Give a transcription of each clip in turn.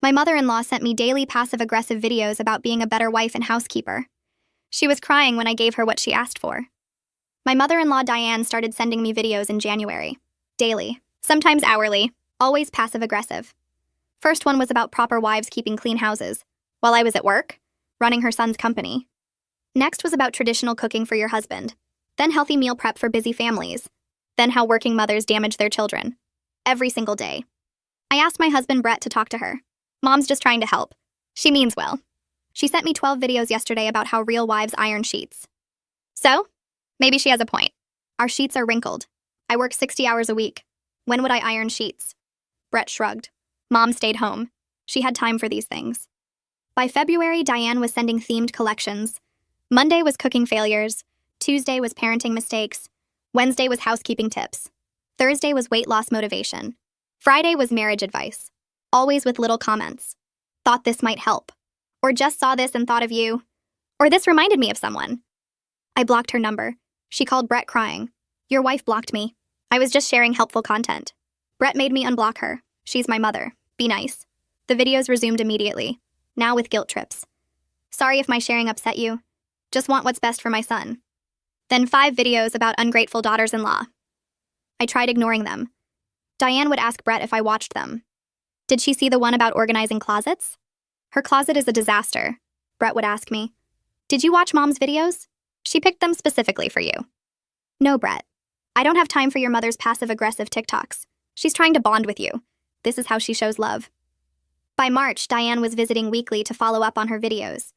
My mother-in-law sent me daily passive-aggressive videos about being a better wife and housekeeper. She was crying when I gave her what she asked for. My mother-in-law Diane started sending me videos in January. Daily, sometimes hourly, always passive-aggressive. First one was about proper wives keeping clean houses, while I was at work, running her son's company. Next was about traditional cooking for your husband, then healthy meal prep for busy families, then how working mothers damage their children. Every single day. I asked my husband Brett to talk to her. Mom's just trying to help. She means well. She sent me 12 videos yesterday about how real wives iron sheets. So, maybe she has a point. Our sheets are wrinkled. I work 60 hours a week. When would I iron sheets? Brett shrugged. Mom stayed home. She had time for these things. By February, Diane was sending themed collections. Monday was cooking failures. Tuesday was parenting mistakes. Wednesday was housekeeping tips. Thursday was weight loss motivation. Friday was marriage advice. Always with little comments. Thought this might help. Or just saw this and thought of you. Or this reminded me of someone. I blocked her number. She called Brett crying. Your wife blocked me. I was just sharing helpful content. Brett made me unblock her. She's my mother. Be nice. The videos resumed immediately. Now with guilt trips. Sorry if my sharing upset you. Just want what's best for my son. Then 5 videos about ungrateful daughters-in-law. I tried ignoring them. Diane would ask Brett if I watched them. Did she see the one about organizing closets? Her closet is a disaster. Brett would ask me. Did you watch Mom's videos? She picked them specifically for you. No, Brett. I don't have time for your mother's passive-aggressive TikToks. She's trying to bond with you. This is how she shows love. By March, Diane was visiting weekly to follow up on her videos.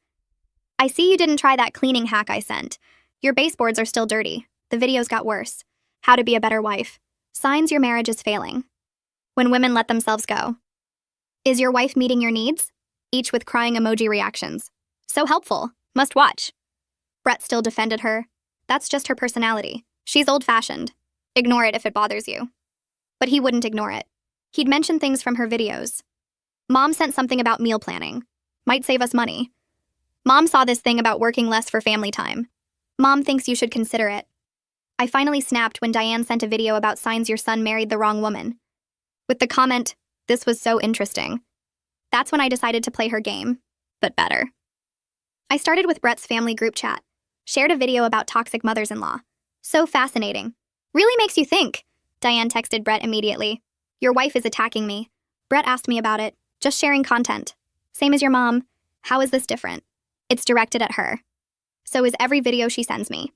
I see you didn't try that cleaning hack I sent. Your baseboards are still dirty. The videos got worse. How to be a better wife. Signs your marriage is failing. When women let themselves go. Is your wife meeting your needs? Each with crying emoji reactions. So helpful. Must watch. Brett still defended her. That's just her personality. She's old-fashioned. Ignore it if it bothers you. But he wouldn't ignore it. He'd mention things from her videos. Mom sent something about meal planning. Might save us money. Mom saw this thing about working less for family time. Mom thinks you should consider it. I finally snapped when Diane sent a video about signs your son married the wrong woman. With the comment, this was so interesting. That's when I decided to play her game, but better. I started with Brett's family group chat. Shared a video about toxic mothers-in-law. So fascinating. Really makes you think. Diane texted Brett immediately. Your wife is attacking me. Brett asked me about it. Just sharing content. Same as your mom. How is this different? It's directed at her. So is every video she sends me.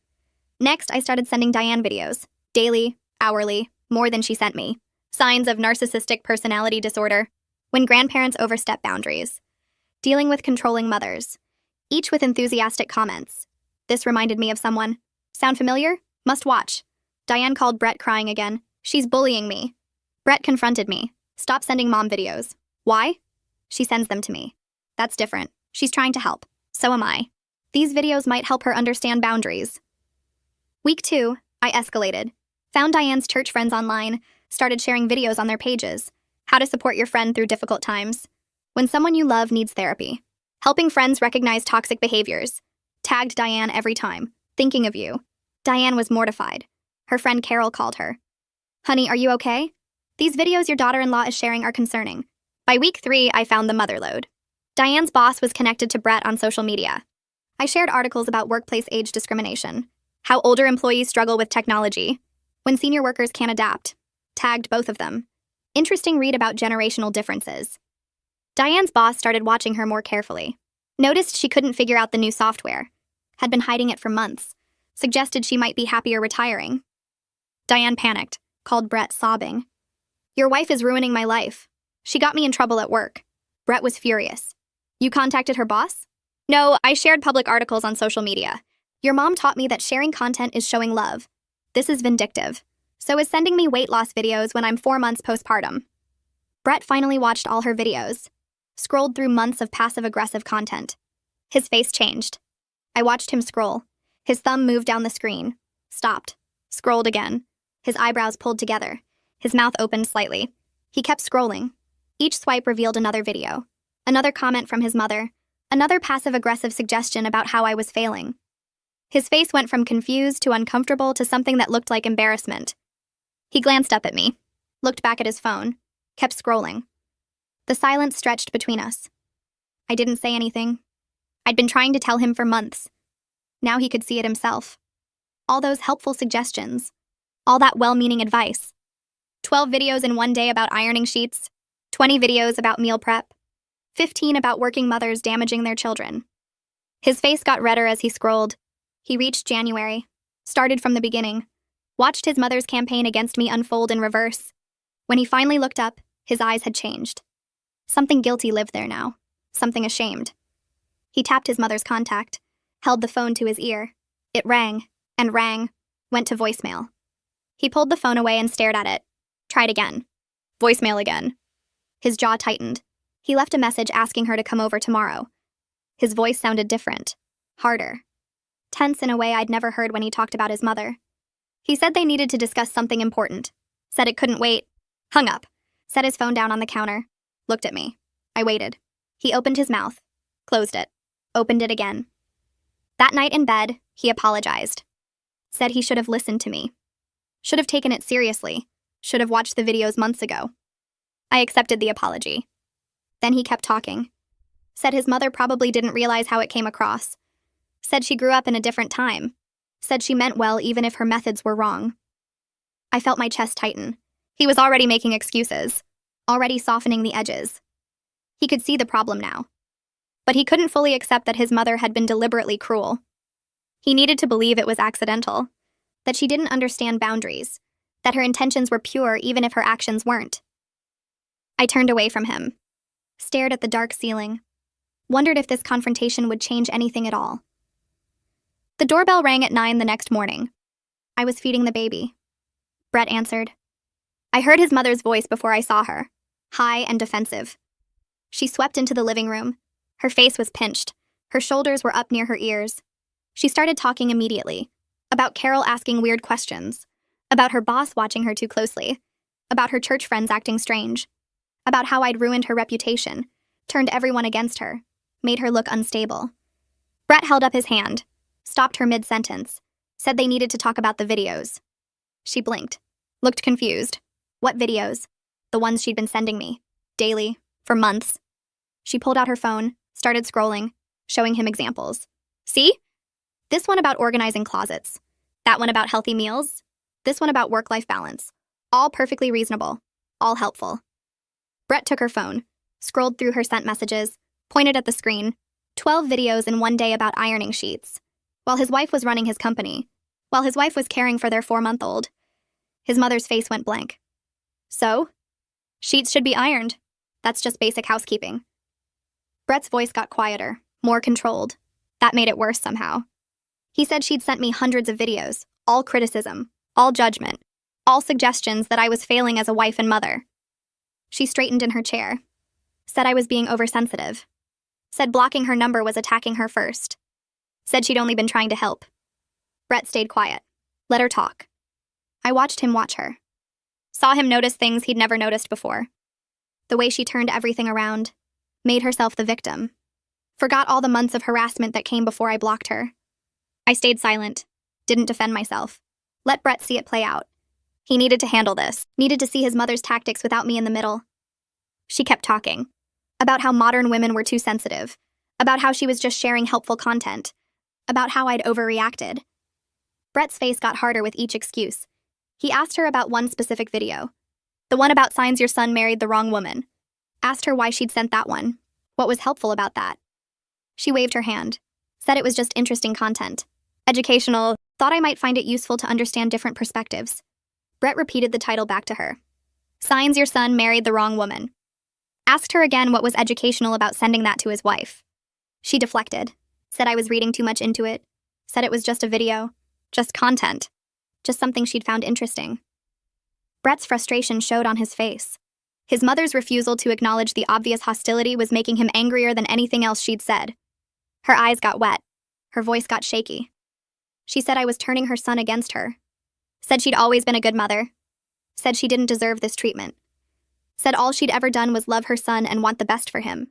Next, I started sending Diane videos. Daily, hourly, more than she sent me. Signs of narcissistic personality disorder. When grandparents overstep boundaries. Dealing with controlling mothers. Each with enthusiastic comments. This reminded me of someone. Sound familiar? Must watch. Diane called Brett crying again. She's bullying me. Brett confronted me. Stop sending mom videos. Why? She sends them to me. That's different. She's trying to help. So am I. These videos might help her understand boundaries. Week 2, I escalated. Found Diane's church friends online. Started sharing videos on their pages. How to support your friend through difficult times. When someone you love needs therapy. Helping friends recognize toxic behaviors. Tagged Diane every time. Thinking of you. Diane was mortified. Her friend Carol called her. Honey, are you okay? These videos your daughter-in-law is sharing are concerning. By week 3, I found the motherload. Diane's boss was connected to Brett on social media. I shared articles about workplace age discrimination. How older employees struggle with technology. When senior workers can't adapt. Tagged both of them. Interesting read about generational differences. Diane's boss started watching her more carefully. Noticed she couldn't figure out the new software. Had been hiding it for months. Suggested she might be happier retiring. Diane panicked. Called Brett sobbing. Your wife is ruining my life. She got me in trouble at work. Brett was furious. You contacted her boss? No, I shared public articles on social media. Your mom taught me that sharing content is showing love. This is vindictive. So is sending me weight loss videos when I'm 4 months postpartum. Brett finally watched all her videos. Scrolled through months of passive-aggressive content. His face changed. I watched him scroll. His thumb moved down the screen. Stopped. Scrolled again. His eyebrows pulled together. His mouth opened slightly. He kept scrolling. Each swipe revealed another video. Another comment from his mother. Another passive-aggressive suggestion about how I was failing. His face went from confused to uncomfortable to something that looked like embarrassment. He glanced up at me. Looked back at his phone. Kept scrolling. The silence stretched between us. I didn't say anything. I'd been trying to tell him for months. Now he could see it himself. All those helpful suggestions. All that well-meaning advice. 12 videos in one day about ironing sheets. 20 videos about meal prep. 15 about working mothers damaging their children. His face got redder as he scrolled. He reached January. Started from the beginning. Watched his mother's campaign against me unfold in reverse. When he finally looked up, his eyes had changed. Something guilty lived there now. Something ashamed. He tapped his mother's contact, held the phone to his ear. It rang, and rang, went to voicemail. He pulled the phone away and stared at it. Tried again. Voicemail again. His jaw tightened. He left a message asking her to come over tomorrow. His voice sounded different, harder, tense in a way I'd never heard when he talked about his mother. He said they needed to discuss something important. Said it couldn't wait. Hung up. Set his phone down on the counter. Looked at me. I waited. He opened his mouth. Closed it. Opened it again. That night in bed, he apologized. Said he should have listened to me. Should have taken it seriously. Should have watched the videos months ago. I accepted the apology. Then he kept talking. Said his mother probably didn't realize how it came across. Said she grew up in a different time. Said she meant well even if her methods were wrong. I felt my chest tighten. He was already making excuses. Already softening the edges. He could see the problem now. But he couldn't fully accept that his mother had been deliberately cruel. He needed to believe it was accidental. That she didn't understand boundaries. That her intentions were pure even if her actions weren't. I turned away from him. Stared at the dark ceiling. Wondered if this confrontation would change anything at all. The doorbell rang at 9 the next morning. I was feeding the baby. Brett answered. I heard his mother's voice before I saw her, high and defensive. She swept into the living room. Her face was pinched. Her shoulders were up near her ears. She started talking immediately, about Carol asking weird questions, about her boss watching her too closely, about her church friends acting strange, about how I'd ruined her reputation, turned everyone against her, made her look unstable. Brett held up his hand, stopped her mid-sentence, said they needed to talk about the videos. She blinked, looked confused. What videos? The ones she'd been sending me, daily, for months. She pulled out her phone, started scrolling, showing him examples. See? This one about organizing closets. That one about healthy meals. This one about work-life balance. All perfectly reasonable. All helpful. Brett took her phone, scrolled through her sent messages, pointed at the screen. 12 videos in one day about ironing sheets. While his wife was running his company. While his wife was caring for their 4-month-old. His mother's face went blank. So? Sheets should be ironed. That's just basic housekeeping. Brett's voice got quieter, more controlled. That made it worse somehow. He said she'd sent me hundreds of videos, all criticism, all judgment, all suggestions that I was failing as a wife and mother. She straightened in her chair. Said I was being oversensitive. Said blocking her number was attacking her first. Said she'd only been trying to help. Brett stayed quiet. Let her talk. I watched him watch her. Saw him notice things he'd never noticed before. The way she turned everything around. Made herself the victim. Forgot all the months of harassment that came before I blocked her. I stayed silent. Didn't defend myself. Let Brett see it play out. He needed to handle this. Needed to see his mother's tactics without me in the middle. She kept talking. About how modern women were too sensitive. About how she was just sharing helpful content. About how I'd overreacted. Brett's face got harder with each excuse. He asked her about one specific video. The one about signs your son married the wrong woman. Asked her why she'd sent that one. What was helpful about that? She waved her hand. Said it was just interesting content. Educational. Thought I might find it useful to understand different perspectives. Brett repeated the title back to her. Signs your son married the wrong woman. Asked her again what was educational about sending that to his wife. She deflected. Said I was reading too much into it. Said it was just a video. Just content. Just something she'd found interesting. Brett's frustration showed on his face. His mother's refusal to acknowledge the obvious hostility was making him angrier than anything else she'd said. Her eyes got wet. Her voice got shaky. She said I was turning her son against her. Said she'd always been a good mother. Said she didn't deserve this treatment. Said all she'd ever done was love her son and want the best for him.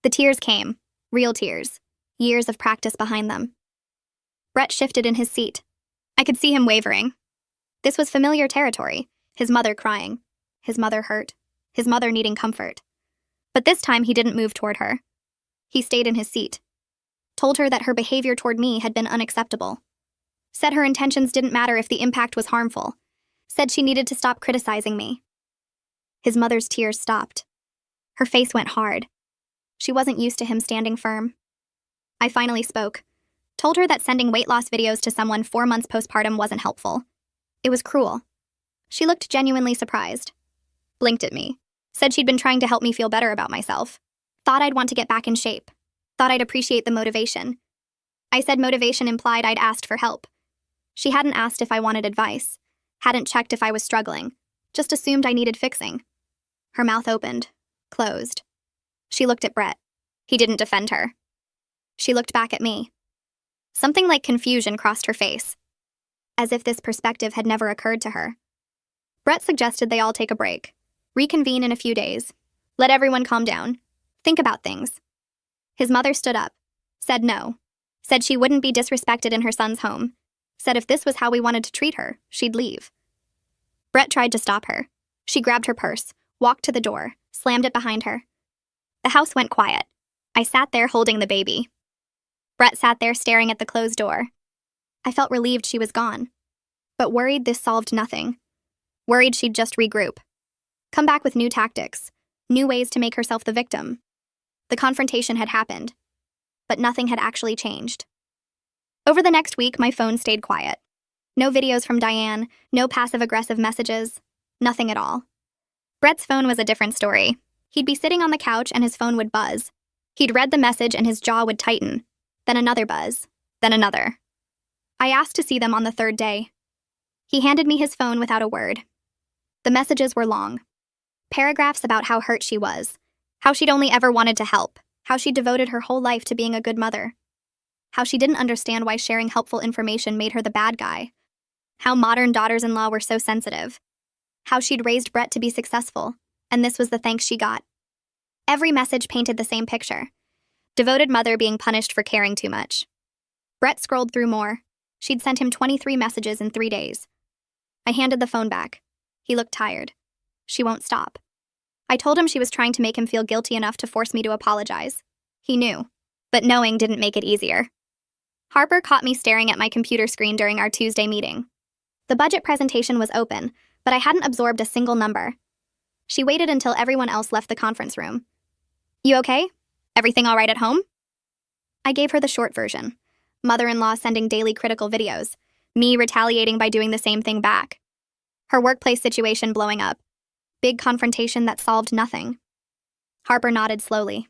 The tears came. Real tears. Years of practice behind them. Brett shifted in his seat. I could see him wavering. This was familiar territory. His mother crying. His mother hurt. His mother needing comfort. But this time he didn't move toward her. He stayed in his seat. Told her that her behavior toward me had been unacceptable. Said her intentions didn't matter if the impact was harmful. Said she needed to stop criticizing me. His mother's tears stopped. Her face went hard. She wasn't used to him standing firm. I finally spoke. Told her that sending weight loss videos to someone 4 months postpartum wasn't helpful. It was cruel. She looked genuinely surprised. Blinked at me. Said she'd been trying to help me feel better about myself. Thought I'd want to get back in shape. Thought I'd appreciate the motivation. I said motivation implied I'd asked for help. She hadn't asked if I wanted advice. Hadn't checked if I was struggling. Just assumed I needed fixing. Her mouth opened. Closed. She looked at Brett. He didn't defend her. She looked back at me. Something like confusion crossed her face, as if this perspective had never occurred to her. Brett suggested they all take a break, reconvene in a few days, let everyone calm down, think about things. His mother stood up, said no, said she wouldn't be disrespected in her son's home, said if this was how we wanted to treat her, she'd leave. Brett tried to stop her. She grabbed her purse, walked to the door, slammed it behind her. The house went quiet. I sat there holding the baby. Brett sat there staring at the closed door. I felt relieved she was gone, but worried this solved nothing. Worried she'd just regroup. Come back with new tactics, new ways to make herself the victim. The confrontation had happened, but nothing had actually changed. Over the next week, my phone stayed quiet. No videos from Diane, no passive-aggressive messages, nothing at all. Brett's phone was a different story. He'd be sitting on the couch and his phone would buzz. He'd read the message and his jaw would tighten. Then another buzz. Then another. I asked to see them on the third day. He handed me his phone without a word. The messages were long. Paragraphs about how hurt she was, how she'd only ever wanted to help, how she devoted her whole life to being a good mother, how she didn't understand why sharing helpful information made her the bad guy, how modern daughters-in-law were so sensitive, how she'd raised Brett to be successful, and this was the thanks she got. Every message painted the same picture. Devoted mother being punished for caring too much. Brett scrolled through more. She'd sent him 23 messages in 3 days. I handed the phone back. He looked tired. She won't stop. I told him she was trying to make him feel guilty enough to force me to apologize. He knew, but knowing didn't make it easier. Harper caught me staring at my computer screen during our Tuesday meeting. The budget presentation was open, but I hadn't absorbed a single number. She waited until everyone else left the conference room. You okay? Everything all right at home? I gave her the short version. Mother-in-law sending daily critical videos. Me retaliating by doing the same thing back. Her workplace situation blowing up. Big confrontation that solved nothing. Harper nodded slowly.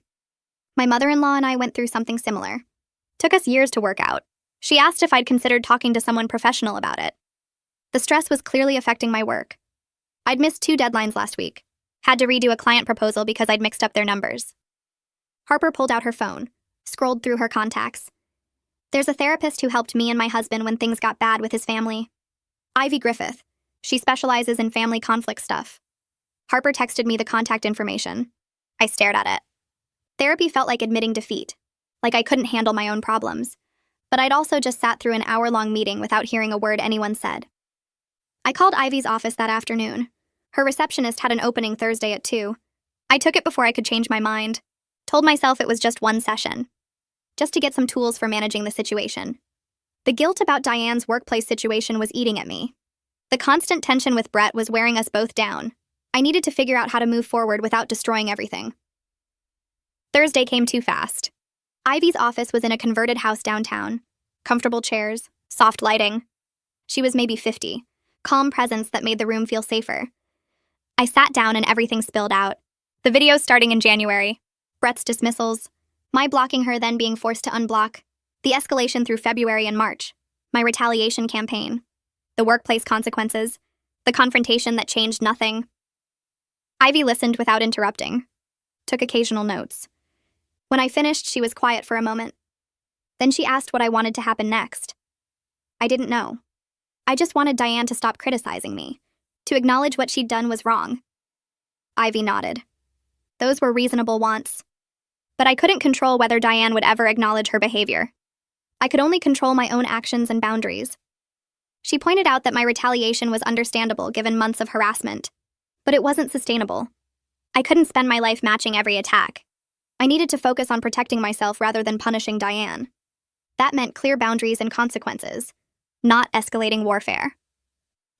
My mother-in-law and I went through something similar. Took us years to work out. She asked if I'd considered talking to someone professional about it. The stress was clearly affecting my work. I'd missed 2 deadlines last week. Had to redo a client proposal because I'd mixed up their numbers. Harper pulled out her phone, scrolled through her contacts. There's a therapist who helped me and my husband when things got bad with his family. Ivy Griffith. She specializes in family conflict stuff. Harper texted me the contact information. I stared at it. Therapy felt like admitting defeat, like I couldn't handle my own problems. But I'd also just sat through an hour-long meeting without hearing a word anyone said. I called Ivy's office that afternoon. Her receptionist had an opening Thursday at 2. I took it before I could change my mind. Told myself it was just one session. Just to get some tools for managing the situation. The guilt about Diane's workplace situation was eating at me. The constant tension with Brett was wearing us both down. I needed to figure out how to move forward without destroying everything. Thursday came too fast. Ivy's office was in a converted house downtown. Comfortable chairs, soft lighting. She was maybe 50. Calm presence that made the room feel safer. I sat down and everything spilled out. The videos starting in January. Brett's dismissals. My blocking her then being forced to unblock. The escalation through February and March. My retaliation campaign. The workplace consequences. The confrontation that changed nothing. Ivy listened without interrupting. Took occasional notes. When I finished, she was quiet for a moment. Then she asked what I wanted to happen next. I didn't know. I just wanted Diane to stop criticizing me, to acknowledge what she'd done was wrong. Ivy nodded. Those were reasonable wants. But I couldn't control whether Diane would ever acknowledge her behavior. I could only control my own actions and boundaries. She pointed out that my retaliation was understandable given months of harassment, but it wasn't sustainable. I couldn't spend my life matching every attack. I needed to focus on protecting myself rather than punishing Diane. That meant clear boundaries and consequences, not escalating warfare.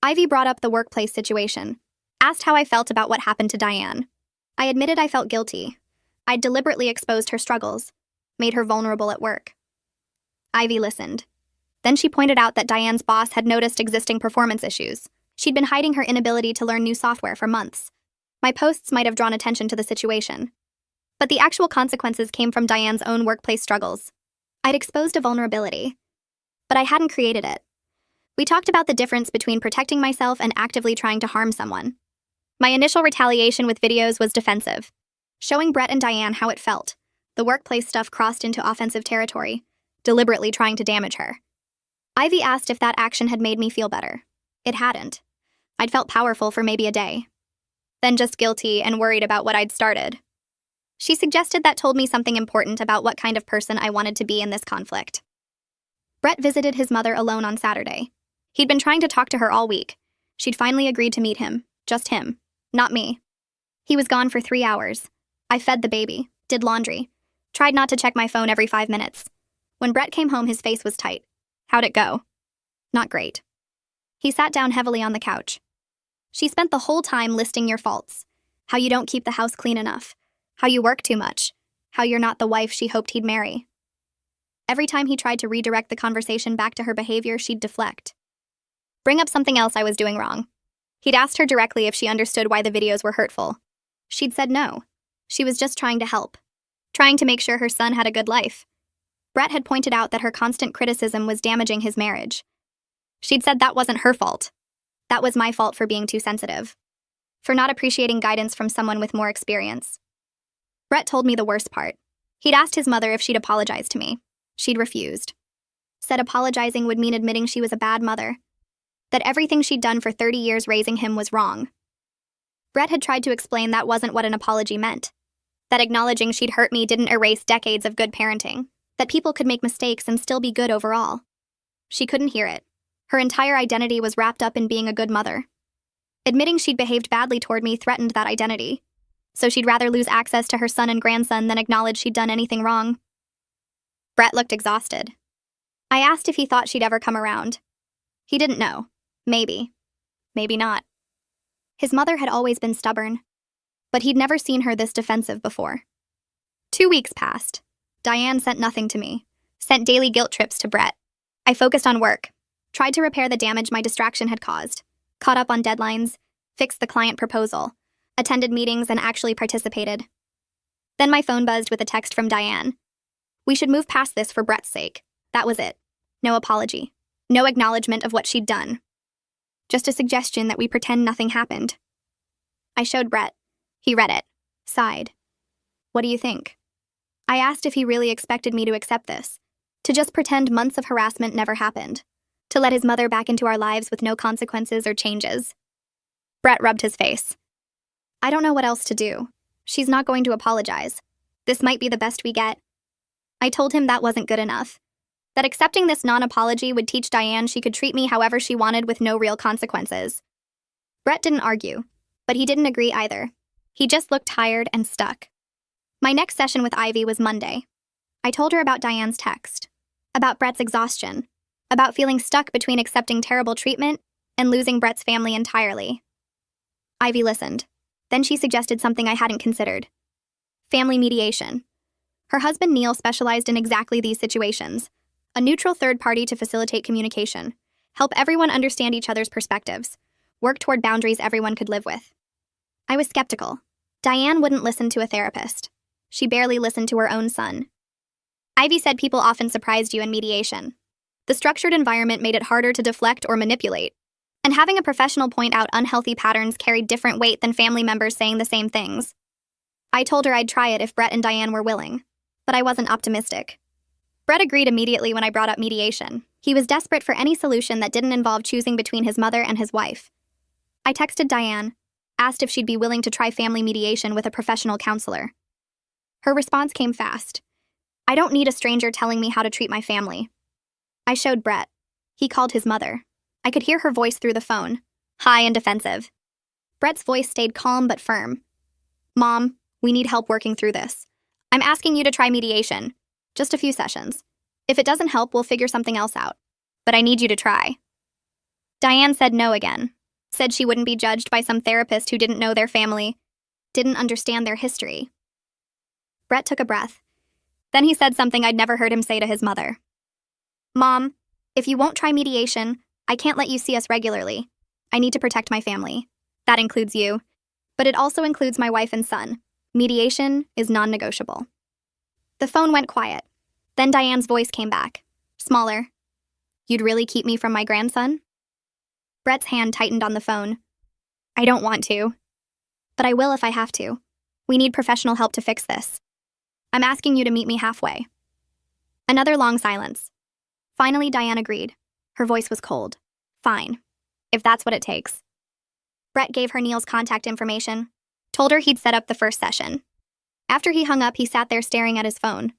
Ivy brought up the workplace situation, asked how I felt about what happened to Diane. I admitted I felt guilty. I'd deliberately exposed her struggles, made her vulnerable at work. Ivy listened. Then she pointed out that Diane's boss had noticed existing performance issues. She'd been hiding her inability to learn new software for months. My posts might have drawn attention to the situation. But the actual consequences came from Diane's own workplace struggles. I'd exposed a vulnerability, but I hadn't created it. We talked about the difference between protecting myself and actively trying to harm someone. My initial retaliation with videos was defensive, showing Brett and Diane how it felt. The workplace stuff crossed into offensive territory, deliberately trying to damage her. Ivy asked if that action had made me feel better. It hadn't. I'd felt powerful for maybe a day. Then just guilty and worried about what I'd started. She suggested that told me something important about what kind of person I wanted to be in this conflict. Brett visited his mother alone on Saturday. He'd been trying to talk to her all week. She'd finally agreed to meet him. Just him. Not me. He was gone for 3 hours. I fed the baby, did laundry, tried not to check my phone every 5 minutes. When Brett came home, his face was tight. How'd it go? Not great. He sat down heavily on the couch. She spent the whole time listing your faults. How you don't keep the house clean enough. How you work too much. How you're not the wife she hoped he'd marry. Every time he tried to redirect the conversation back to her behavior, she'd deflect. Bring up something else I was doing wrong. He'd asked her directly if she understood why the videos were hurtful. She'd said no. She was just trying to help. Trying to make sure her son had a good life. Brett had pointed out that her constant criticism was damaging his marriage. She'd said that wasn't her fault. That was my fault for being too sensitive. For not appreciating guidance from someone with more experience. Brett told me the worst part. He'd asked his mother if she'd apologize to me. She'd refused. Said apologizing would mean admitting she was a bad mother. That everything she'd done for 30 years raising him was wrong. Brett had tried to explain that wasn't what an apology meant. That acknowledging she'd hurt me didn't erase decades of good parenting. That people could make mistakes and still be good overall. She couldn't hear it. Her entire identity was wrapped up in being a good mother. Admitting she'd behaved badly toward me threatened that identity. So she'd rather lose access to her son and grandson than acknowledge she'd done anything wrong. Brett looked exhausted. I asked if he thought she'd ever come around. He didn't know. Maybe. Maybe not. His mother had always been stubborn, but he'd never seen her this defensive before. 2 weeks passed. Diane sent nothing to me. Sent daily guilt trips to Brett. I focused on work. Tried to repair the damage my distraction had caused. Caught up on deadlines. Fixed the client proposal. Attended meetings and actually participated. Then my phone buzzed with a text from Diane. We should move past this for Brett's sake. That was it. No apology. No acknowledgement of what she'd done. Just a suggestion that we pretend nothing happened. I showed Brett. He read it. Sighed. What do you think? I asked if he really expected me to accept this. To just pretend months of harassment never happened. To let his mother back into our lives with no consequences or changes. Brett rubbed his face. I don't know what else to do. She's not going to apologize. This might be the best we get. I told him that wasn't good enough. That accepting this non-apology would teach Diane she could treat me however she wanted with no real consequences. Brett didn't argue, but he didn't agree either. He just looked tired and stuck. My next session with Ivy was Monday. I told her about Diane's text, about Brett's exhaustion, about feeling stuck between accepting terrible treatment and losing Brett's family entirely. Ivy listened. Then she suggested something I hadn't considered. Family mediation. Her husband Neil specialized in exactly these situations. A neutral third party to facilitate communication, help everyone understand each other's perspectives, work toward boundaries everyone could live with. I was skeptical. Diane wouldn't listen to a therapist. She barely listened to her own son. Ivy said people often surprised you in mediation. The structured environment made it harder to deflect or manipulate. And having a professional point out unhealthy patterns carried different weight than family members saying the same things. I told her I'd try it if Brett and Diane were willing, but I wasn't optimistic. Brett agreed immediately when I brought up mediation. He was desperate for any solution that didn't involve choosing between his mother and his wife. I texted Diane, asked if she'd be willing to try family mediation with a professional counselor. Her response came fast. I don't need a stranger telling me how to treat my family. I showed Brett. He called his mother. I could hear her voice through the phone, high and defensive. Brett's voice stayed calm but firm. Mom, we need help working through this. I'm asking you to try mediation. Just a few sessions. If it doesn't help, we'll figure something else out. But I need you to try. Diane said no again. Said she wouldn't be judged by some therapist who didn't know their family, didn't understand their history. Brett took a breath. Then he said something I'd never heard him say to his mother. Mom, if you won't try mediation, I can't let you see us regularly. I need to protect my family. That includes you. But it also includes my wife and son. Mediation is non-negotiable. The phone went quiet. Then Diane's voice came back, smaller. You'd really keep me from my grandson? Brett's hand tightened on the phone. I don't want to. But I will if I have to. We need professional help to fix this. I'm asking you to meet me halfway. Another long silence. Finally, Diane agreed. Her voice was cold. Fine. If that's what it takes. Brett gave her Neil's contact information, told her he'd set up the first session. After he hung up, he sat there staring at his phone.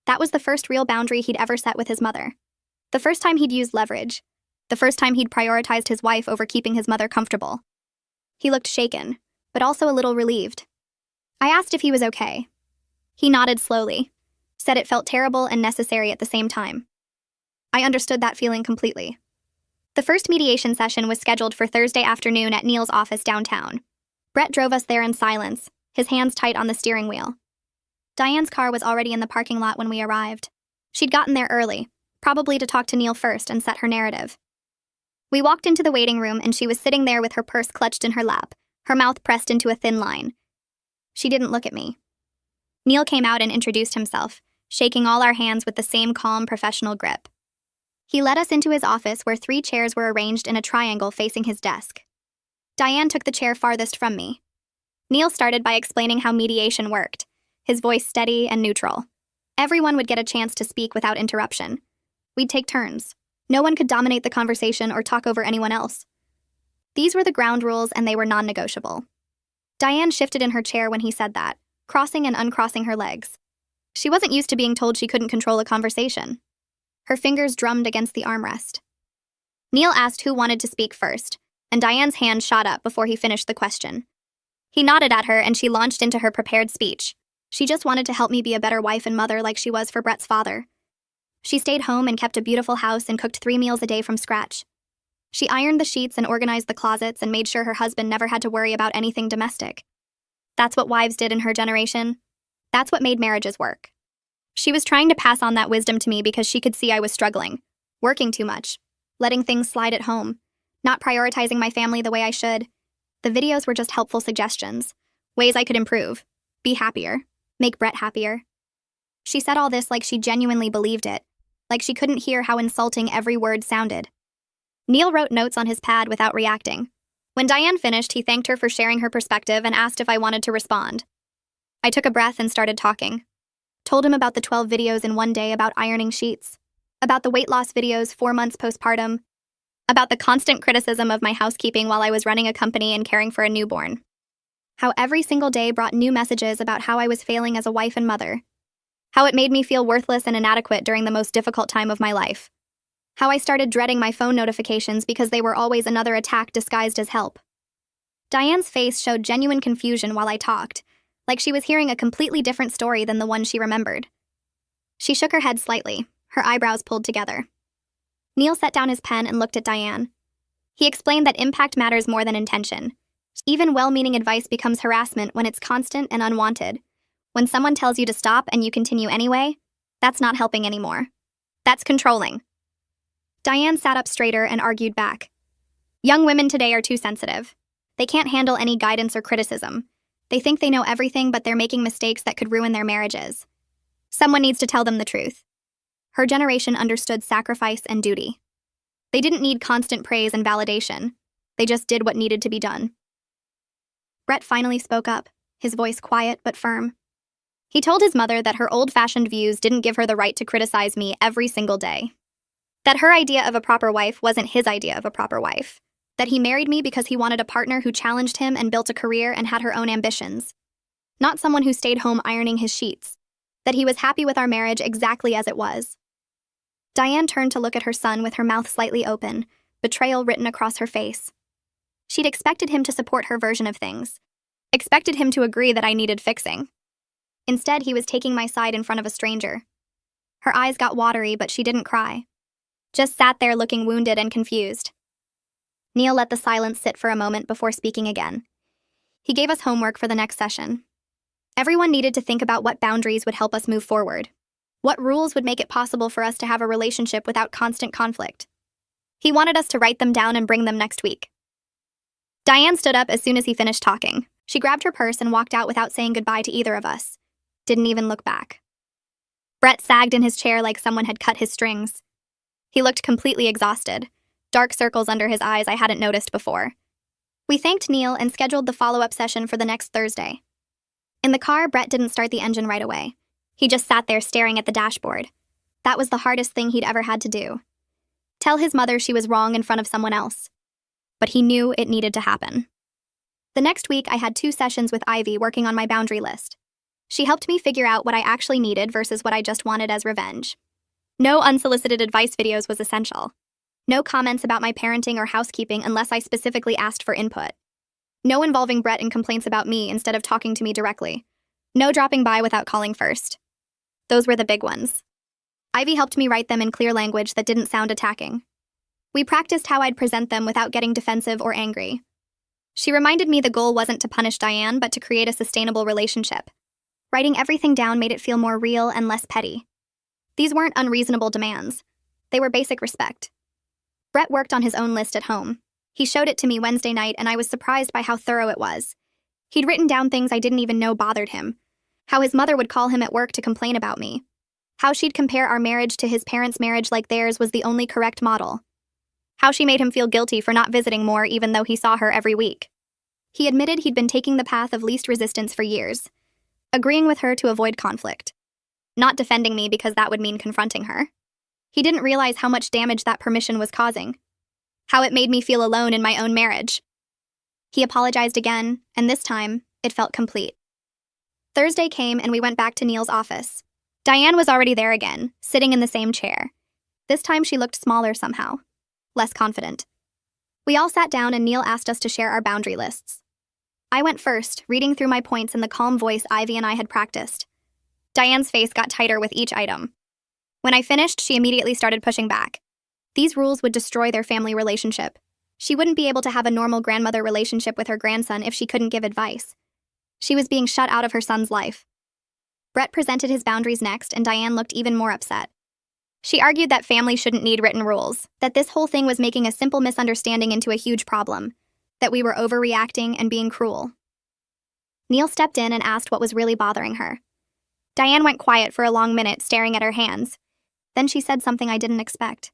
That was the first real boundary he'd ever set with his mother. The first time he'd used leverage. The first time he'd prioritized his wife over keeping his mother comfortable. He looked shaken, but also a little relieved. I asked if he was okay. He nodded slowly, said it felt terrible and necessary at the same time. I understood that feeling completely. The first mediation session was scheduled for Thursday afternoon at Neil's office downtown. Brett drove us there in silence, his hands tight on the steering wheel. Diane's car was already in the parking lot when we arrived. She'd gotten there early, probably to talk to Neil first and set her narrative. We walked into the waiting room and she was sitting there with her purse clutched in her lap, her mouth pressed into a thin line. She didn't look at me. Neil came out and introduced himself, shaking all our hands with the same calm, professional grip. He led us into his office where 3 chairs were arranged in a triangle facing his desk. Diane took the chair farthest from me. Neil started by explaining how mediation worked, his voice steady and neutral. Everyone would get a chance to speak without interruption. We'd take turns. No one could dominate the conversation or talk over anyone else. These were the ground rules and they were non-negotiable. Diane shifted in her chair when he said that, crossing and uncrossing her legs. She wasn't used to being told she couldn't control a conversation. Her fingers drummed against the armrest. Neil asked who wanted to speak first, and Diane's hand shot up before he finished the question. He nodded at her and she launched into her prepared speech. She just wanted to help me be a better wife and mother like she was for Brett's father. She stayed home and kept a beautiful house and cooked 3 meals a day from scratch. She ironed the sheets and organized the closets and made sure her husband never had to worry about anything domestic. That's what wives did in her generation. That's what made marriages work. She was trying to pass on that wisdom to me because she could see I was struggling, working too much, letting things slide at home, not prioritizing my family the way I should. The videos were just helpful suggestions, ways I could improve, be happier, make Brett happier. She said all this like she genuinely believed it, like she couldn't hear how insulting every word sounded. Neil wrote notes on his pad without reacting. When Diane finished, he thanked her for sharing her perspective and asked if I wanted to respond. I took a breath and started talking. Told him about the 12 videos in one day about ironing sheets, about the weight loss videos 4 months postpartum, about the constant criticism of my housekeeping while I was running a company and caring for a newborn. How every single day brought new messages about how I was failing as a wife and mother. How it made me feel worthless and inadequate during the most difficult time of my life. How I started dreading my phone notifications because they were always another attack disguised as help. Diane's face showed genuine confusion while I talked, like she was hearing a completely different story than the one she remembered. She shook her head slightly, her eyebrows pulled together. Neil set down his pen and looked at Diane. He explained that impact matters more than intention. Even well-meaning advice becomes harassment when it's constant and unwanted. When someone tells you to stop and you continue anyway, that's not helping anymore. That's controlling. Diane sat up straighter and argued back. Young women today are too sensitive. They can't handle any guidance or criticism. They think they know everything, but they're making mistakes that could ruin their marriages. Someone needs to tell them the truth. Her generation understood sacrifice and duty. They didn't need constant praise and validation. They just did what needed to be done. Brett finally spoke up, his voice quiet but firm. He told his mother that her old-fashioned views didn't give her the right to criticize me every single day. That her idea of a proper wife wasn't his idea of a proper wife. That he married me because he wanted a partner who challenged him and built a career and had her own ambitions. Not someone who stayed home ironing his sheets. That he was happy with our marriage exactly as it was. Diane turned to look at her son with her mouth slightly open, betrayal written across her face. She'd expected him to support her version of things, Expected him to agree that I needed fixing. Instead, he was taking my side in front of a stranger. Her eyes got watery, but she didn't cry. Just sat there looking wounded and confused. Neil let the silence sit for a moment before speaking again. He gave us homework for the next session. Everyone needed to think about what boundaries would help us move forward. What rules would make it possible for us to have a relationship without constant conflict? He wanted us to write them down and bring them next week. Diane stood up as soon as he finished talking. She grabbed her purse and walked out without saying goodbye to either of us. Didn't even look back. Brett sagged in his chair like someone had cut his strings. He looked completely exhausted, dark circles under his eyes I hadn't noticed before. We thanked Neil and scheduled the follow-up session for the next Thursday. In the car, Brett didn't start the engine right away. He just sat there staring at the dashboard. That was the hardest thing he'd ever had to do. Tell his mother she was wrong in front of someone else. But he knew it needed to happen. The next week, I had 2 sessions with Ivy working on my boundary list. She helped me figure out what I actually needed versus what I just wanted as revenge. No unsolicited advice videos was essential. No comments about my parenting or housekeeping unless I specifically asked for input. No involving Brett in complaints about me instead of talking to me directly. No dropping by without calling first. Those were the big ones. Ivy helped me write them in clear language that didn't sound attacking. We practiced how I'd present them without getting defensive or angry. She reminded me the goal wasn't to punish Diane, but to create a sustainable relationship. Writing everything down made it feel more real and less petty. These weren't unreasonable demands. They were basic respect. Brett worked on his own list at home. He showed it to me Wednesday night, and I was surprised by how thorough it was. He'd written down things I didn't even know bothered him. How his mother would call him at work to complain about me. How she'd compare our marriage to his parents' marriage like theirs was the only correct model. How she made him feel guilty for not visiting more even though he saw her every week. He admitted he'd been taking the path of least resistance for years, agreeing with her to avoid conflict. Not defending me because that would mean confronting her. He didn't realize how much damage that permission was causing. How it made me feel alone in my own marriage. He apologized again, and this time, it felt complete. Thursday came and we went back to Neil's office. Diane was already there again, sitting in the same chair. This time she looked smaller somehow. Less confident. We all sat down and Neil asked us to share our boundary lists. I went first, reading through my points in the calm voice Ivy and I had practiced. Diane's face got tighter with each item. When I finished, she immediately started pushing back. These rules would destroy their family relationship. She wouldn't be able to have a normal grandmother relationship with her grandson if she couldn't give advice. She was being shut out of her son's life. Brett presented his boundaries next, and Diane looked even more upset. She argued that family shouldn't need written rules, that this whole thing was making a simple misunderstanding into a huge problem, that we were overreacting and being cruel. Neil stepped in and asked what was really bothering her. Diane went quiet for a long minute, staring at her hands. Then she said something I didn't expect.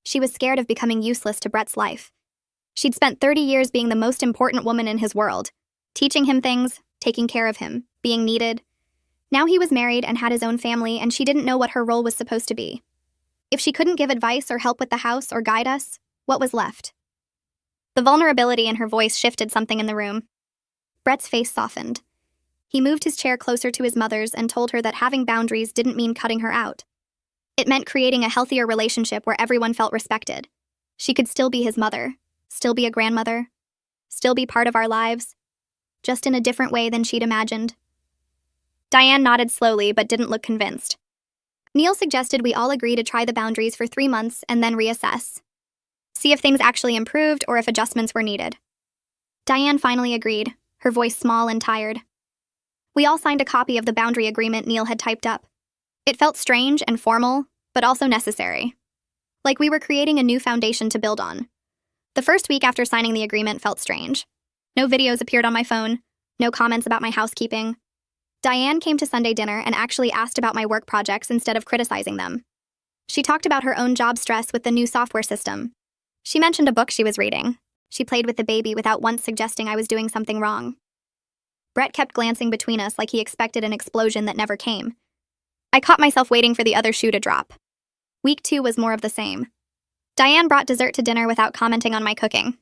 She was scared of becoming useless to Brett's life. She'd spent 30 years being the most important woman in his world, teaching him things, taking care of him, being needed. Now he was married and had his own family, and she didn't know what her role was supposed to be. If she couldn't give advice or help with the house or guide us, what was left? The vulnerability in her voice shifted something in the room. Brett's face softened. He moved his chair closer to his mother's and told her that having boundaries didn't mean cutting her out. It meant creating a healthier relationship where everyone felt respected. She could still be his mother, still be a grandmother, still be part of our lives, just in a different way than she'd imagined. Diane nodded slowly but didn't look convinced. Neil suggested we all agree to try the boundaries for 3 months and then reassess. See if things actually improved or if adjustments were needed. Diane finally agreed, her voice small and tired. We all signed a copy of the boundary agreement Neil had typed up. It felt strange and formal, but also necessary. Like we were creating a new foundation to build on. The first week after signing the agreement felt strange. No videos appeared on my phone, no comments about my housekeeping. Diane came to Sunday dinner and actually asked about my work projects instead of criticizing them. She talked about her own job stress with the new software system. She mentioned a book she was reading. She played with the baby without once suggesting I was doing something wrong. Brett kept glancing between us like he expected an explosion that never came. I caught myself waiting for the other shoe to drop. Week 2 was more of the same. Diane brought dessert to dinner without commenting on my cooking.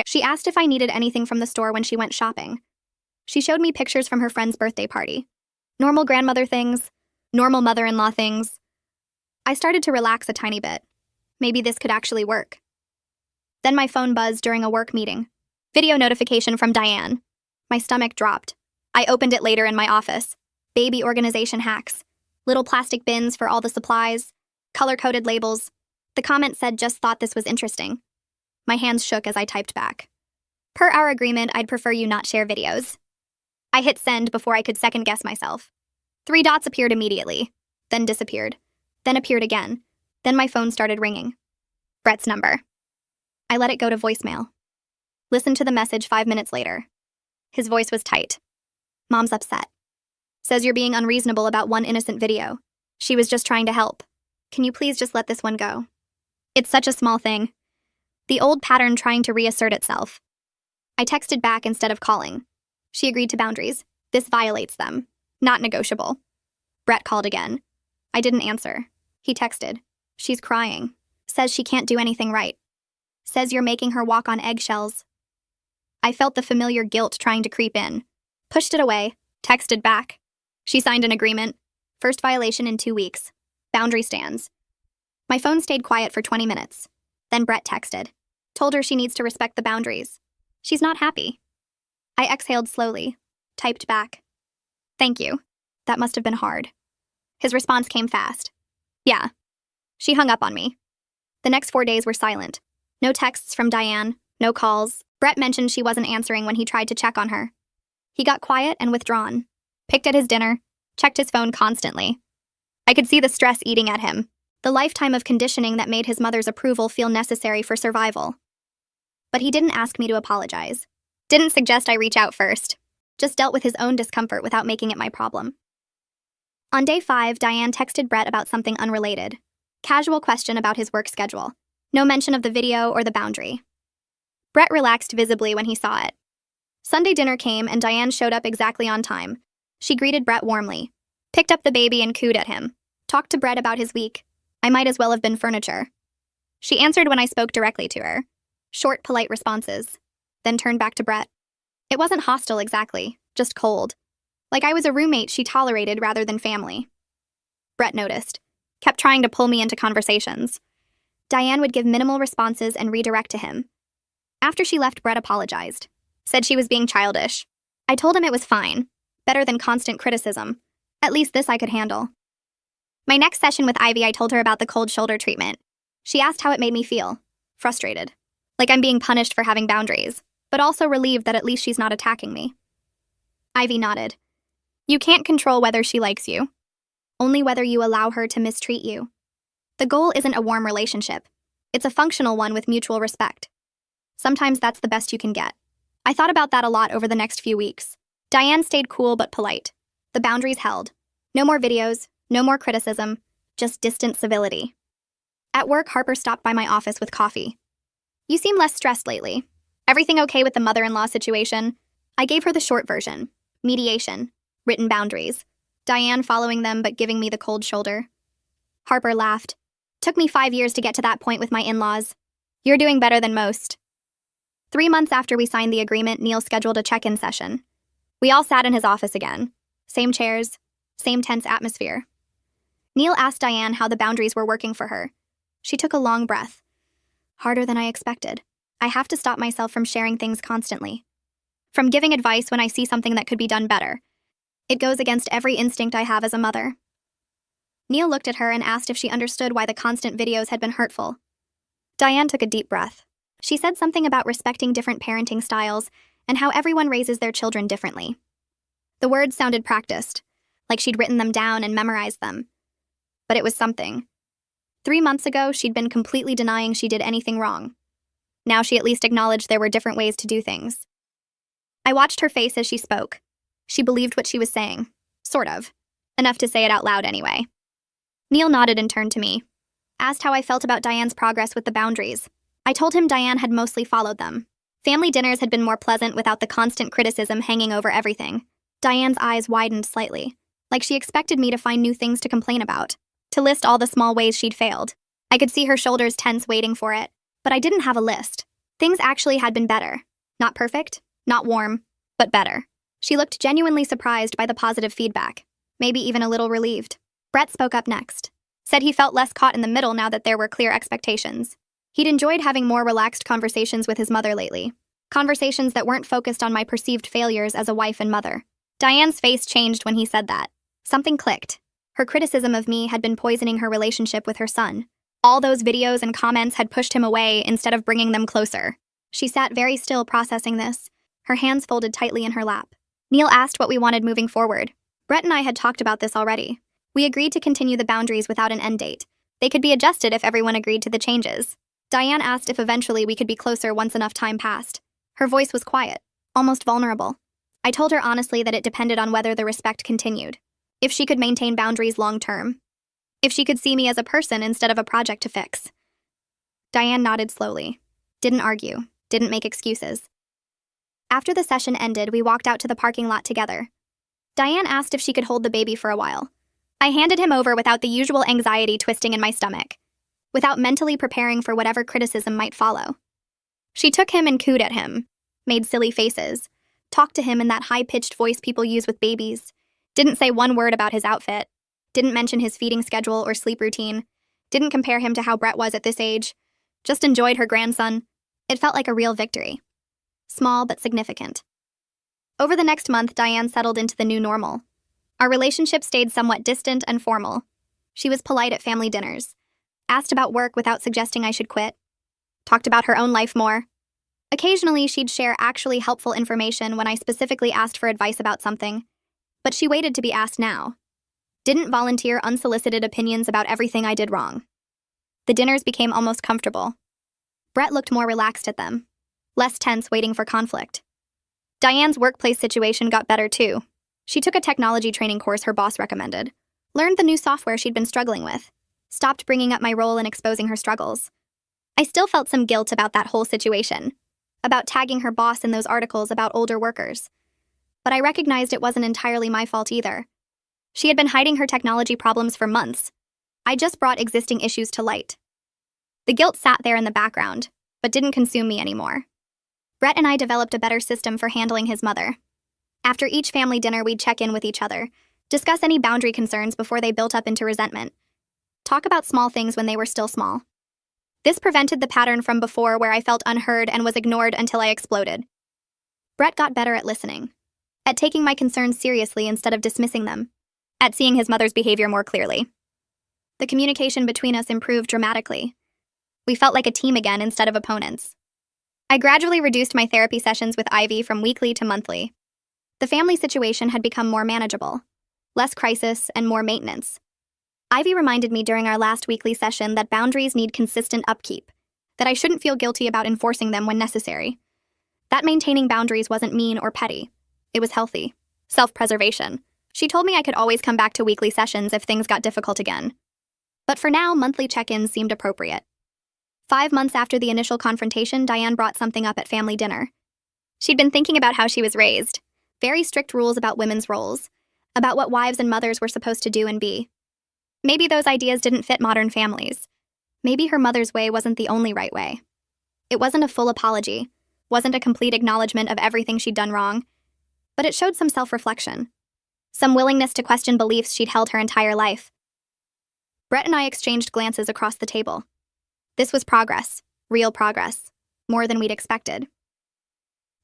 She asked if I needed anything from the store when she went shopping. She showed me pictures from her friend's birthday party. Normal grandmother things, normal mother-in-law things. I started to relax a tiny bit. Maybe this could actually work. Then my phone buzzed during a work meeting. Video notification from Diane. My stomach dropped. I opened it later in my office. Baby organization hacks. Little plastic bins for all the supplies. Color-coded labels. The comment said, "Just thought this was interesting." My hands shook as I typed back. "Per our agreement, I'd prefer you not share videos." I hit send before I could second-guess myself. 3 dots appeared immediately, then disappeared, then appeared again, then my phone started ringing. Brett's number. I let it go to voicemail. Listened to the message 5 minutes later. His voice was tight. "Mom's upset. Says you're being unreasonable about one innocent video. She was just trying to help. Can you please just let this one go? It's such a small thing." The old pattern trying to reassert itself. I texted back instead of calling. She agreed to boundaries. This violates them. Not negotiable. Brett called again. I didn't answer. He texted. "She's crying. Says she can't do anything right. Says you're making her walk on eggshells." I felt the familiar guilt trying to creep in. Pushed it away. Texted back. She signed an agreement. First violation in 2 weeks. Boundary stands. My phone stayed quiet for 20 minutes. Then Brett texted. Told her she needs to respect the boundaries. She's not happy. I exhaled slowly. Typed back. "Thank you. That must have been hard." His response came fast. "Yeah." She hung up on me. The next 4 days were silent. No texts from Diane, no calls. Brett mentioned she wasn't answering when he tried to check on her. He got quiet and withdrawn. Picked at his dinner. Checked his phone constantly. I could see the stress eating at him. The lifetime of conditioning that made his mother's approval feel necessary for survival. But he didn't ask me to apologize. Didn't suggest I reach out first. Just dealt with his own discomfort without making it my problem. On day 5, Diane texted Brett about something unrelated. Casual question about his work schedule. No mention of the video or the boundary. Brett relaxed visibly when he saw it. Sunday dinner came and Diane showed up exactly on time. She greeted Brett warmly. Picked up the baby and cooed at him. Talked to Brett about his week. I might as well have been furniture. She answered when I spoke directly to her. Short, polite responses. Then turned back to Brett. It wasn't hostile exactly, just cold. Like I was a roommate she tolerated rather than family. Brett noticed. Kept trying to pull me into conversations. Diane would give minimal responses and redirect to him. After she left, Brett apologized. Said she was being childish. I told him it was fine. Better than constant criticism. At least this I could handle. My next session with Ivy, I told her about the cold shoulder treatment. She asked how it made me feel. Frustrated. Like I'm being punished for having boundaries, but also relieved that at least she's not attacking me. Ivy nodded. You can't control whether she likes you. Only whether you allow her to mistreat you. The goal isn't a warm relationship. It's a functional one with mutual respect. Sometimes that's the best you can get. I thought about that a lot over the next few weeks. Diane stayed cool but polite. The boundaries held. No more videos, no more criticism, just distant civility. At work, Harper stopped by my office with coffee. You seem less stressed lately. Everything okay with the mother-in-law situation? I gave her the short version. Mediation. Written boundaries. Diane following them but giving me the cold shoulder. Harper laughed. Took me 5 years to get to that point with my in-laws. You're doing better than most. 3 months after we signed the agreement, Neil scheduled a check-in session. We all sat in his office again. Same chairs, same tense atmosphere. Neil asked Diane how the boundaries were working for her. She took a long breath. Harder than I expected. I have to stop myself from sharing things constantly. From giving advice when I see something that could be done better. It goes against every instinct I have as a mother. Neil looked at her and asked if she understood why the constant videos had been hurtful. Diane took a deep breath. She said something about respecting different parenting styles and how everyone raises their children differently. The words sounded practiced, like she'd written them down and memorized them. But it was something. 3 months ago, she'd been completely denying she did anything wrong. Now she at least acknowledged there were different ways to do things. I watched her face as she spoke. She believed what she was saying. Sort of. Enough to say it out loud anyway. Neil nodded and turned to me. Asked how I felt about Diane's progress with the boundaries. I told him Diane had mostly followed them. Family dinners had been more pleasant without the constant criticism hanging over everything. Diane's eyes widened slightly, like she expected me to find new things to complain about, to list all the small ways she'd failed. I could see her shoulders tense waiting for it, but I didn't have a list. Things actually had been better. Not perfect, not warm, but better. She looked genuinely surprised by the positive feedback, maybe even a little relieved. Brett spoke up next. Said he felt less caught in the middle now that there were clear expectations. He'd enjoyed having more relaxed conversations with his mother lately. Conversations that weren't focused on my perceived failures as a wife and mother. Diane's face changed when he said that. Something clicked. Her criticism of me had been poisoning her relationship with her son. All those videos and comments had pushed him away instead of bringing them closer. She sat very still processing this, her hands folded tightly in her lap. Neil asked what we wanted moving forward. Brett and I had talked about this already. We agreed to continue the boundaries without an end date. They could be adjusted if everyone agreed to the changes. Diane asked if eventually we could be closer once enough time passed. Her voice was quiet, almost vulnerable. I told her honestly that it depended on whether the respect continued. If she could maintain boundaries long term. If she could see me as a person instead of a project to fix. Diane nodded slowly. Didn't argue, didn't make excuses. After the session ended, we walked out to the parking lot together. Diane asked if she could hold the baby for a while. I handed him over without the usual anxiety twisting in my stomach, without mentally preparing for whatever criticism might follow. She took him and cooed at him, made silly faces, talked to him in that high-pitched voice people use with babies, didn't say one word about his outfit, didn't mention his feeding schedule or sleep routine, didn't compare him to how Brett was at this age, just enjoyed her grandson. It felt like a real victory. Small but significant. Over the next month, Diane settled into the new normal. Our relationship stayed somewhat distant and formal. She was polite at family dinners, asked about work without suggesting I should quit, talked about her own life more. Occasionally, she'd share actually helpful information when I specifically asked for advice about something, but she waited to be asked now. Didn't volunteer unsolicited opinions about everything I did wrong. The dinners became almost comfortable. Brett looked more relaxed at them, less tense waiting for conflict. Diane's workplace situation got better too. She took a technology training course her boss recommended, learned the new software she'd been struggling with, stopped bringing up my role and exposing her struggles. I still felt some guilt about that whole situation, about tagging her boss in those articles about older workers. But I recognized it wasn't entirely my fault either. She had been hiding her technology problems for months. I just brought existing issues to light. The guilt sat there in the background, but didn't consume me anymore. Brett and I developed a better system for handling his mother. After each family dinner, we'd check in with each other, discuss any boundary concerns before they built up into resentment, talk about small things when they were still small. This prevented the pattern from before where I felt unheard and was ignored until I exploded. Brett got better at listening, at taking my concerns seriously instead of dismissing them, at seeing his mother's behavior more clearly. The communication between us improved dramatically. We felt like a team again instead of opponents. I gradually reduced my therapy sessions with Ivy from weekly to monthly. The family situation had become more manageable, less crisis and more maintenance. Ivy reminded me during our last weekly session that boundaries need consistent upkeep, that I shouldn't feel guilty about enforcing them when necessary. That maintaining boundaries wasn't mean or petty. It was healthy. Self-preservation. She told me I could always come back to weekly sessions if things got difficult again. But for now, monthly check-ins seemed appropriate. 5 months after the initial confrontation, Diane brought something up at family dinner. She'd been thinking about how she was raised. Very strict rules about women's roles, about what wives and mothers were supposed to do and be. Maybe those ideas didn't fit modern families. Maybe her mother's way wasn't the only right way. It wasn't a full apology, wasn't a complete acknowledgement of everything she'd done wrong, but it showed some self-reflection, some willingness to question beliefs she'd held her entire life. Brett and I exchanged glances across the table. This was progress, real progress, more than we'd expected.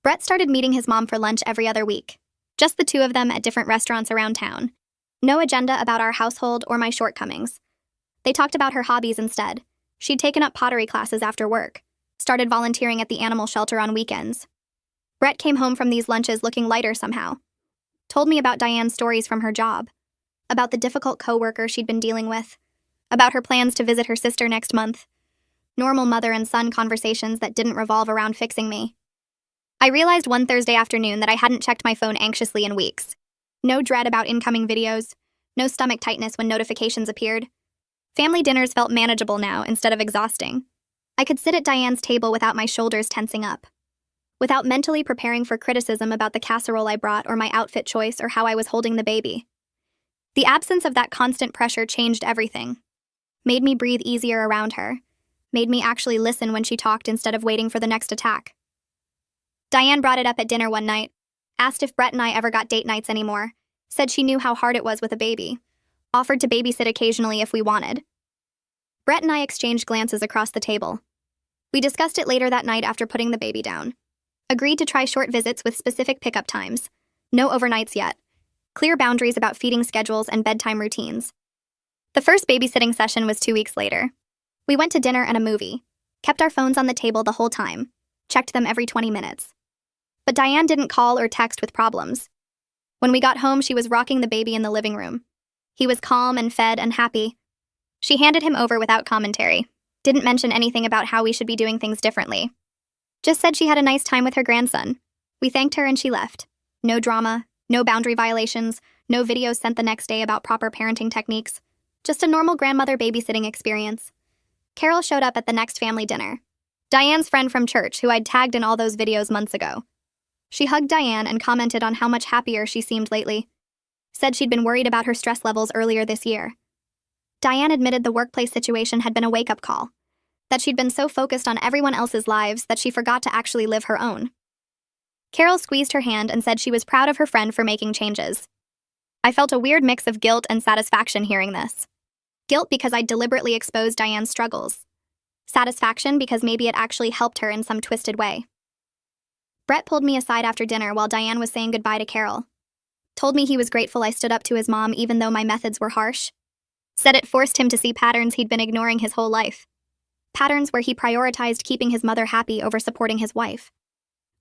Brett started meeting his mom for lunch every other week, just the two of them at different restaurants around town. No agenda about our household or my shortcomings. They talked about her hobbies instead. She'd taken up pottery classes after work, started volunteering at the animal shelter on weekends. Brett came home from these lunches looking lighter somehow. Told me about Diane's stories from her job, about the difficult coworker she'd been dealing with, about her plans to visit her sister next month. Normal mother and son conversations that didn't revolve around fixing me. I realized one Thursday afternoon that I hadn't checked my phone anxiously in weeks. No dread about incoming videos, no stomach tightness when notifications appeared. Family dinners felt manageable now instead of exhausting. I could sit at Diane's table without my shoulders tensing up, without mentally preparing for criticism about the casserole I brought or my outfit choice or how I was holding the baby. The absence of that constant pressure changed everything, made me breathe easier around her, made me actually listen when she talked instead of waiting for the next attack. Diane brought it up at dinner one night, asked if Brett and I ever got date nights anymore, said she knew how hard it was with a baby, offered to babysit occasionally if we wanted. Brett and I exchanged glances across the table. We discussed it later that night after putting the baby down. Agreed to try short visits with specific pickup times. No overnights yet. Clear boundaries about feeding schedules and bedtime routines. The first babysitting session was 2 weeks later. We went to dinner and a movie. Kept our phones on the table the whole time. Checked them every 20 minutes. But Diane didn't call or text with problems. When we got home, she was rocking the baby in the living room. He was calm and fed and happy. She handed him over without commentary. Didn't mention anything about how we should be doing things differently. Just said she had a nice time with her grandson. We thanked her and she left. No drama, no boundary violations, no videos sent the next day about proper parenting techniques. Just a normal grandmother babysitting experience. Carol showed up at the next family dinner. Diane's friend from church, who I'd tagged in all those videos months ago. She hugged Diane and commented on how much happier she seemed lately. Said she'd been worried about her stress levels earlier this year. Diane admitted the workplace situation had been a wake-up call. That she'd been so focused on everyone else's lives that she forgot to actually live her own. Carol squeezed her hand and said she was proud of her friend for making changes. I felt a weird mix of guilt and satisfaction hearing this. Guilt because I'd deliberately exposed Diane's struggles. Satisfaction because maybe it actually helped her in some twisted way. Brett pulled me aside after dinner while Diane was saying goodbye to Carol. Told me he was grateful I stood up to his mom even though my methods were harsh. Said it forced him to see patterns he'd been ignoring his whole life. Patterns where he prioritized keeping his mother happy over supporting his wife.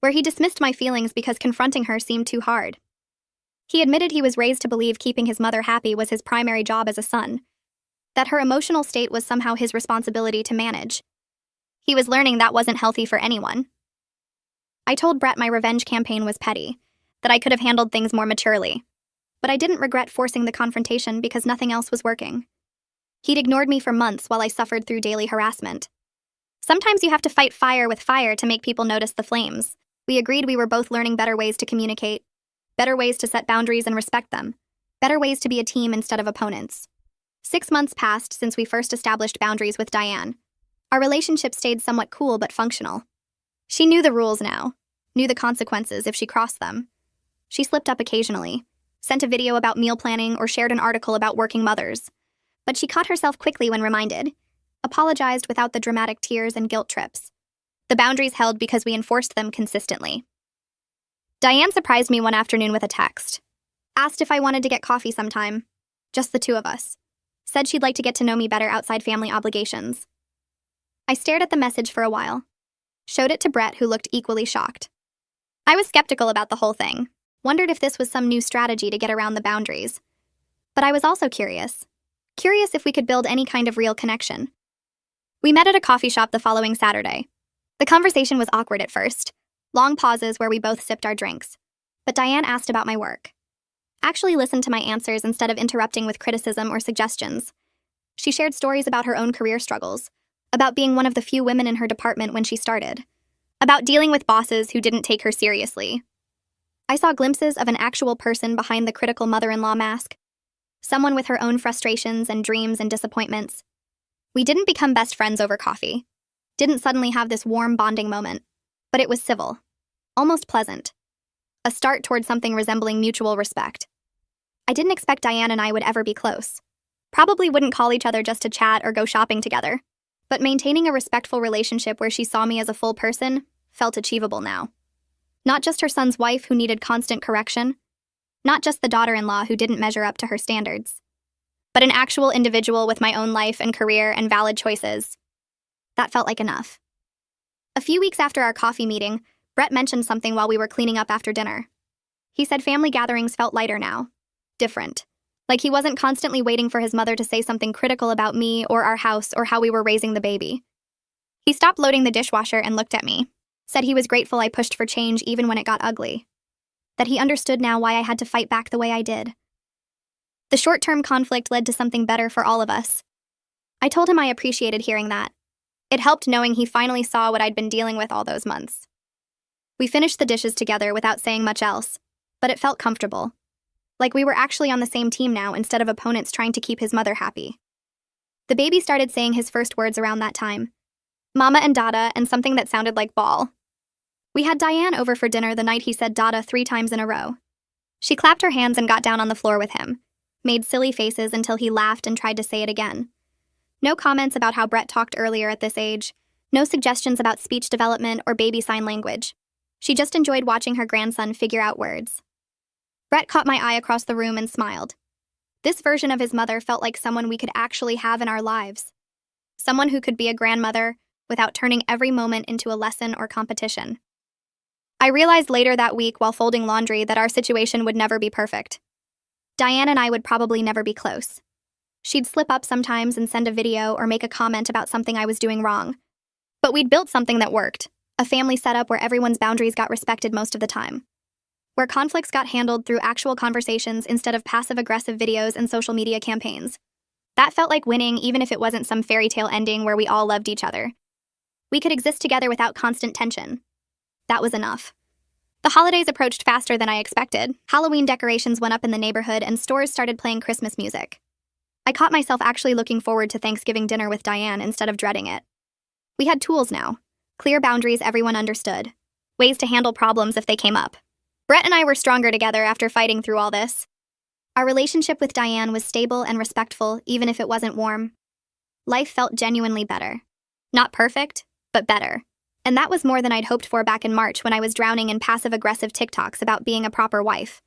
Where he dismissed my feelings because confronting her seemed too hard. He admitted he was raised to believe keeping his mother happy was his primary job as a son. That her emotional state was somehow his responsibility to manage. He was learning that wasn't healthy for anyone. I told Brett my revenge campaign was petty, that I could have handled things more maturely. But I didn't regret forcing the confrontation because nothing else was working. He'd ignored me for months while I suffered through daily harassment. Sometimes you have to fight fire with fire to make people notice the flames. We agreed we were both learning better ways to communicate, better ways to set boundaries and respect them, better ways to be a team instead of opponents. 6 months passed since we first established boundaries with Diane. Our relationship stayed somewhat cool but functional. She knew the rules now, knew the consequences if she crossed them. She slipped up occasionally, sent a video about meal planning or shared an article about working mothers. But she caught herself quickly when reminded, apologized without the dramatic tears and guilt trips. The boundaries held because we enforced them consistently. Diane surprised me one afternoon with a text. Asked if I wanted to get coffee sometime. Just the two of us. Said she'd like to get to know me better outside family obligations. I stared at the message for a while. Showed it to Brett, who looked equally shocked. I was skeptical about the whole thing. Wondered if this was some new strategy to get around the boundaries. But I was also curious. Curious if we could build any kind of real connection. We met at a coffee shop the following Saturday. The conversation was awkward at first. Long pauses where we both sipped our drinks. But Diane asked about my work. Actually listened to my answers instead of interrupting with criticism or suggestions. She shared stories about her own career struggles, about being one of the few women in her department when she started, about dealing with bosses who didn't take her seriously. I saw glimpses of an actual person behind the critical mother-in-law mask, someone with her own frustrations and dreams and disappointments. We didn't become best friends over coffee, didn't suddenly have this warm bonding moment, but it was civil, almost pleasant, a start toward something resembling mutual respect. I didn't expect Diane and I would ever be close. Probably wouldn't call each other just to chat or go shopping together. But maintaining a respectful relationship where she saw me as a full person felt achievable now. Not just her son's wife who needed constant correction, not just the daughter-in-law who didn't measure up to her standards, but an actual individual with my own life and career and valid choices. That felt like enough. A few weeks after our coffee meeting, Brett mentioned something while we were cleaning up after dinner. He said family gatherings felt lighter now, different. Like he wasn't constantly waiting for his mother to say something critical about me or our house or how we were raising the baby. He stopped loading the dishwasher and looked at me, said he was grateful I pushed for change even when it got ugly. That he understood now why I had to fight back the way I did. The short-term conflict led to something better for all of us. I told him I appreciated hearing that. It helped knowing he finally saw what I'd been dealing with all those months. We finished the dishes together without saying much else, but it felt comfortable. Like we were actually on the same team now instead of opponents trying to keep his mother happy. The baby started saying his first words around that time. Mama and Dada and something that sounded like ball. We had Diane over for dinner the night he said Dada 3 times in a row. She clapped her hands and got down on the floor with him, made silly faces until he laughed and tried to say it again. No comments about how Brett talked earlier at this age, no suggestions about speech development or baby sign language. She just enjoyed watching her grandson figure out words. Brett caught my eye across the room and smiled. This version of his mother felt like someone we could actually have in our lives. Someone who could be a grandmother without turning every moment into a lesson or competition. I realized later that week while folding laundry that our situation would never be perfect. Diane and I would probably never be close. She'd slip up sometimes and send a video or make a comment about something I was doing wrong. But we'd built something that worked, a family setup where everyone's boundaries got respected most of the time. Where conflicts got handled through actual conversations instead of passive-aggressive videos and social media campaigns. That felt like winning even if it wasn't some fairy tale ending where we all loved each other. We could exist together without constant tension. That was enough. The holidays approached faster than I expected. Halloween decorations went up in the neighborhood and stores started playing Christmas music. I caught myself actually looking forward to Thanksgiving dinner with Diane instead of dreading it. We had tools now. Clear boundaries everyone understood. Ways to handle problems if they came up. Brett and I were stronger together after fighting through all this. Our relationship with Diane was stable and respectful, even if it wasn't warm. Life felt genuinely better. Not perfect, but better. And that was more than I'd hoped for back in March when I was drowning in passive-aggressive TikToks about being a proper wife.